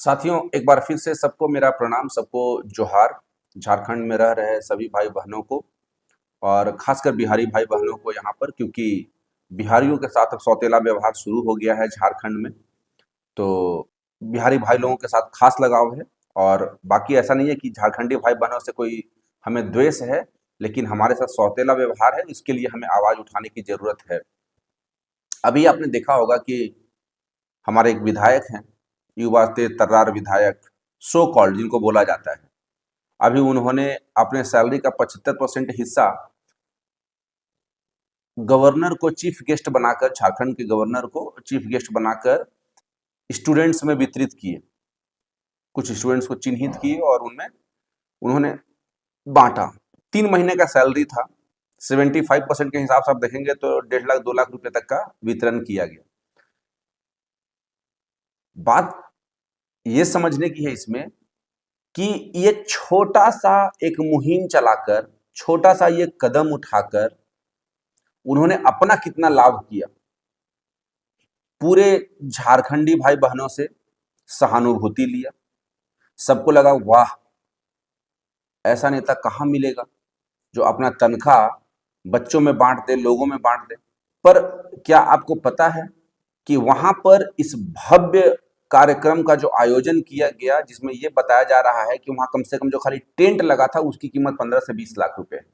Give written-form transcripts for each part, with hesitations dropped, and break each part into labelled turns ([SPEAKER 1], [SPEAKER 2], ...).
[SPEAKER 1] साथियों, एक बार फिर से सबको मेरा प्रणाम, सबको जोहार। झारखंड में रह रहे सभी भाई बहनों को और खासकर बिहारी भाई बहनों को यहाँ पर, क्योंकि बिहारियों के साथ अब सौतेला व्यवहार शुरू हो गया है झारखंड में। तो बिहारी भाई लोगों के साथ खास लगाव है। और बाकी ऐसा नहीं है कि झारखंडी भाई बहनों से कोई हमें द्वेष है, लेकिन हमारे साथ सौतेला व्यवहार है, इसके लिए हमें आवाज उठाने की जरूरत है। अभी आपने देखा होगा कि हमारे एक विधायक हैं, युवा तेज तर्रार विधायक, सो कॉल्ड जिनको बोला जाता है। अभी उन्होंने अपने सैलरी का 75% हिस्सा गवर्नर को चीफ गेस्ट बनाकर, झारखंड के गवर्नर को चीफ गेस्ट बनाकर स्टूडेंट्स में वितरित किए। कुछ स्टूडेंट्स को चिन्हित किए और उनमें उन्होंने बांटा। 3 महीने का सैलरी था। 75% के हिसाब से आप देखेंगे तो 1.5 लाख 2 लाख रुपए तक का वितरण किया गया। बात ये समझने की है इसमें कि ये छोटा सा एक मुहिम चलाकर, छोटा सा ये कदम उठाकर उन्होंने अपना कितना लाभ किया। पूरे झारखंडी भाई बहनों से सहानुभूति लिया। सबको लगा वाह, ऐसा नेता कहाँ मिलेगा जो अपना तनख्वाह बच्चों में बांट दे, लोगों में बांट दे। पर क्या आपको पता है कि वहां पर इस भव्य कार्यक्रम का जो आयोजन किया गया, जिसमें यह बताया जा रहा है कि वहां कम से कम जो खाली टेंट लगा था उसकी कीमत 15 से 20 लाख रुपए है।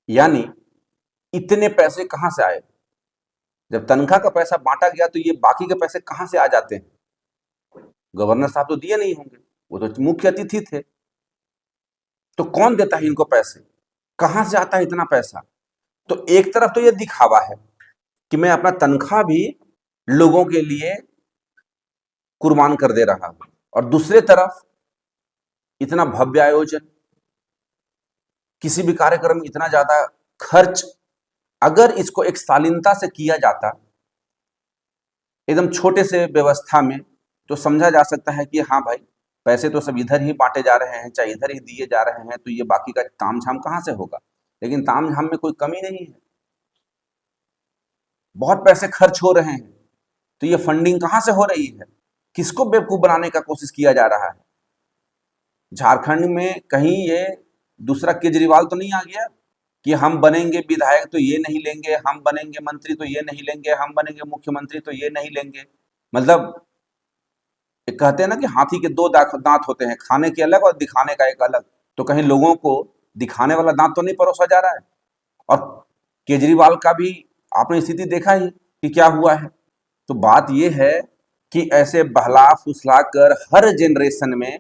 [SPEAKER 1] यानी इतने पैसे कहां से आए? जब तनख्वाह का पैसा बांटा गया तो ये बाकी के पैसे कहां से आ जाते हैं? गवर्नर साहब तो दिए नहीं होंगे, वो तो मुख्य अतिथि थे। तो कौन देता है इनको पैसे? कहां से आता है इतना पैसा? तो एक तरफ तो ये दिखावा है कि मैं अपना तनख्वाह भी लोगों के लिए कुर्बान कर दे रहा हूं, और दूसरे तरफ इतना भव्य आयोजन, किसी भी कार्यक्रम में इतना ज्यादा खर्च, अगर इसको एक शालीनता से किया जाता, एकदम छोटे से व्यवस्था में, तो समझा जा सकता है कि हाँ भाई, पैसे तो सब इधर ही बांटे जा रहे हैं, चाहे इधर ही दिए जा रहे हैं, तो ये बाकी का तामझाम कहां से होगा? लेकिन तामझाम में कोई कमी नहीं है, बहुत पैसे खर्च हो रहे हैं। तो ये फंडिंग कहां से हो रही है? किसको बेवकूफ बनाने का कोशिश किया जा रहा है? झारखंड में कहीं ये दूसरा केजरीवाल तो नहीं आ गया कि हम बनेंगे विधायक तो ये नहीं लेंगे, हम बनेंगे मंत्री तो ये नहीं लेंगे, हम बनेंगे मुख्यमंत्री तो ये नहीं लेंगे? मतलब एक कहते हैं ना कि हाथी के दो दांत होते हैं, खाने के अलग और दिखाने का एक अलग। तो कहीं लोगों को दिखाने वाला दांत तो नहीं परोसा जा रहा है? और केजरीवाल का भी आपने स्थिति देखा ही कि क्या हुआ है। तो बात यह है कि ऐसे बहला फुसला कर हर जनरेशन में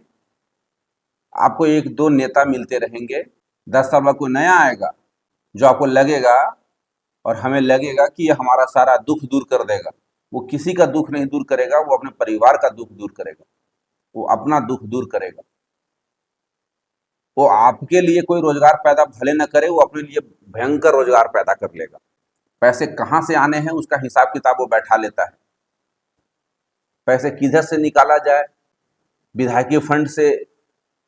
[SPEAKER 1] आपको एक दो नेता मिलते रहेंगे। 10 साल बाद कोई नया आएगा जो आपको लगेगा, और हमें लगेगा कि ये हमारा सारा दुख दूर कर देगा। वो किसी का दुख नहीं दूर करेगा, वो अपने परिवार का दुख दूर करेगा, वो अपना दुख दूर करेगा। वो आपके लिए कोई रोजगार पैदा भले न करे, वो अपने लिए भयंकर रोजगार पैदा कर लेगा। पैसे कहां से आने हैं उसका हिसाब किताब वो बैठा लेता है। पैसे किधर से निकाला जाए, विधायकीय फंड से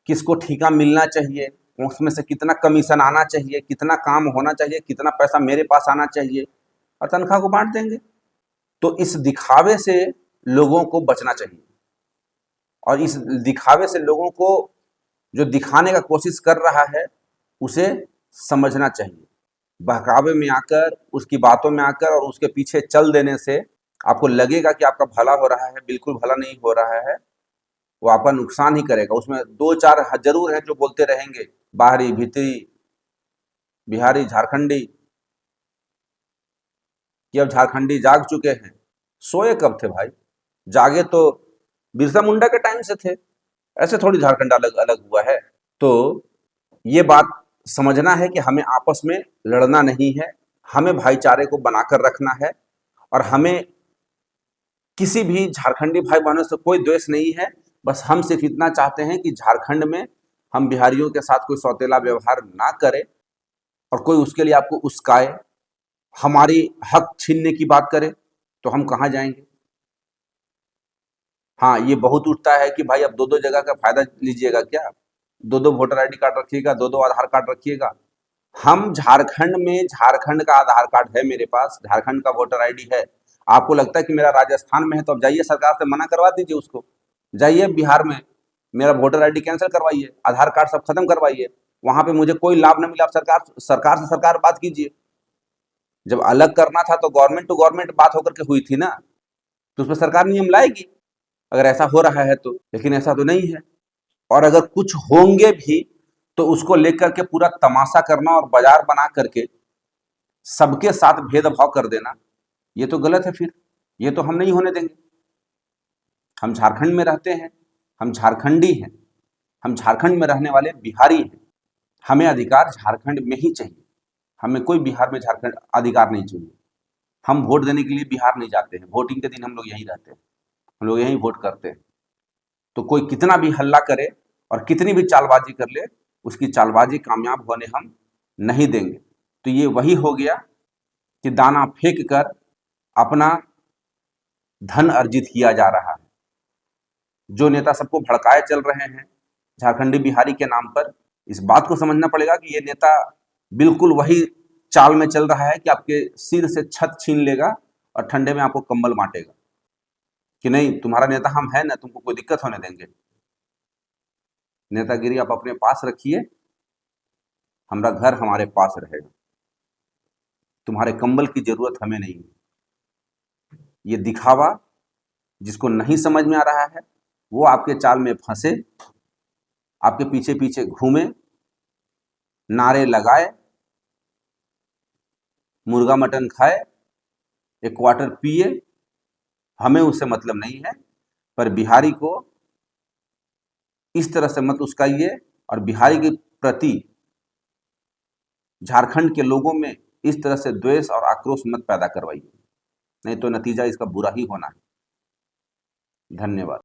[SPEAKER 1] किसको ठीका मिलना चाहिए, उसमें से कितना कमीशन आना चाहिए, कितना काम होना चाहिए, कितना पैसा मेरे पास आना चाहिए, और तनख्वाह को बांट देंगे। तो इस दिखावे से लोगों को बचना चाहिए, और इस दिखावे से लोगों को जो दिखाने का कोशिश कर रहा है उसे समझना चाहिए। बहकावे में आकर, उसकी बातों में आकर और उसके पीछे चल देने से आपको लगेगा कि आपका भला हो रहा है, बिल्कुल भला नहीं हो रहा है। वो आपका नुकसान ही करेगा। उसमें दो चार जरूर हैं जो बोलते रहेंगे, बाहरी भीतरी बिहारी झारखंडी, कि अब झारखंडी जाग चुके हैं। सोए कब थे भाई? जागे तो बिरसा मुंडा के टाइम से थे। ऐसे थोड़ी झारखंड अलग अलग हुआ है। तो ये बात समझना है कि हमें आपस में लड़ना नहीं है, हमें भाईचारे को बनाकर रखना है, और हमें किसी भी झारखंडी भाई बहनों से कोई द्वेष नहीं है। बस हम सिर्फ इतना चाहते हैं कि झारखंड में हम बिहारियों के साथ कोई सौतेला व्यवहार ना करे, और कोई उसके लिए आपको उस्काए, हमारी हक छीनने की बात करे, तो हम कहाँ जाएंगे? हाँ, ये बहुत उठता है कि भाई अब दो दो जगह का फायदा लीजिएगा क्या? दो दो वोटर आईडी कार्ड रखिएगा, दो दो आधार कार्ड रखिएगा। हम झारखंड में, झारखंड का आधार कार्ड है मेरे पास, झारखंड का वोटर आईडी है। आपको लगता है कि मेरा राजस्थान में है, तो अब जाइए सरकार से मना करवा दीजिए उसको। जाइए बिहार में मेरा वोटर आईडी कैंसिल करवाइए, आधार कार्ड सब खत्म करवाइए, वहां पे मुझे कोई लाभ न मिला, आप सरकार से सरकार बात कीजिए। जब अलग करना था तो गवर्नमेंट टू गवर्नमेंट बात होकर के हुई थी ना, तो उसमें सरकार नियम लाएगी अगर ऐसा हो रहा है तो, लेकिन ऐसा तो नहीं है। और अगर कुछ होंगे भी तो उसको लेकर के पूरा तमाशा करना और बाजार बना करके सबके साथ भेदभाव कर देना, ये तो गलत है। फिर ये तो हम नहीं होने देंगे। हम झारखंड में रहते हैं, हम झारखंडी हैं, हम झारखंड में रहने वाले बिहारी हैं। हमें अधिकार झारखंड में ही चाहिए, हमें कोई बिहार में झारखंड अधिकार नहीं चाहिए। हम वोट देने के लिए बिहार नहीं जाते हैं, वोटिंग के दिन हम लोग यहीं रहते हैं, हम लोग यहीं वोट करते हैं। तो कोई कितना भी हल्ला करे और कितनी भी चालबाजी कर ले, उसकी चालबाजी कामयाब होने हम नहीं देंगे। तो ये वही हो गया कि दाना फेंक कर अपना धन अर्जित किया जा रहा है। जो नेता सबको भड़काए चल रहे हैं झारखंडी बिहारी के नाम पर, इस बात को समझना पड़ेगा कि ये नेता बिल्कुल वही चाल में चल रहा है कि आपके सिर से छत छीन लेगा और ठंडे में आपको कंबल बांटेगा कि नहीं तुम्हारा नेता हम है ना, तुमको कोई दिक्कत होने देंगे। नेतागिरी आप अपने पास रखिए, हमारा घर हमारे पास रहेगा, तुम्हारे कंबल की जरूरत हमें नहीं है। ये दिखावा जिसको नहीं समझ में आ रहा है वो आपके चाल में फंसे, आपके पीछे पीछे घूमे, नारे लगाए, मुर्गा मटन खाए, एक क्वार्टर पिए, हमें उससे मतलब नहीं है। पर बिहारी को इस तरह से मत उस्काइए और बिहारी के प्रति झारखंड के लोगों में इस तरह से द्वेष और आक्रोश मत पैदा करवाइए, नहीं तो नतीजा इसका बुरा ही होना है। धन्यवाद।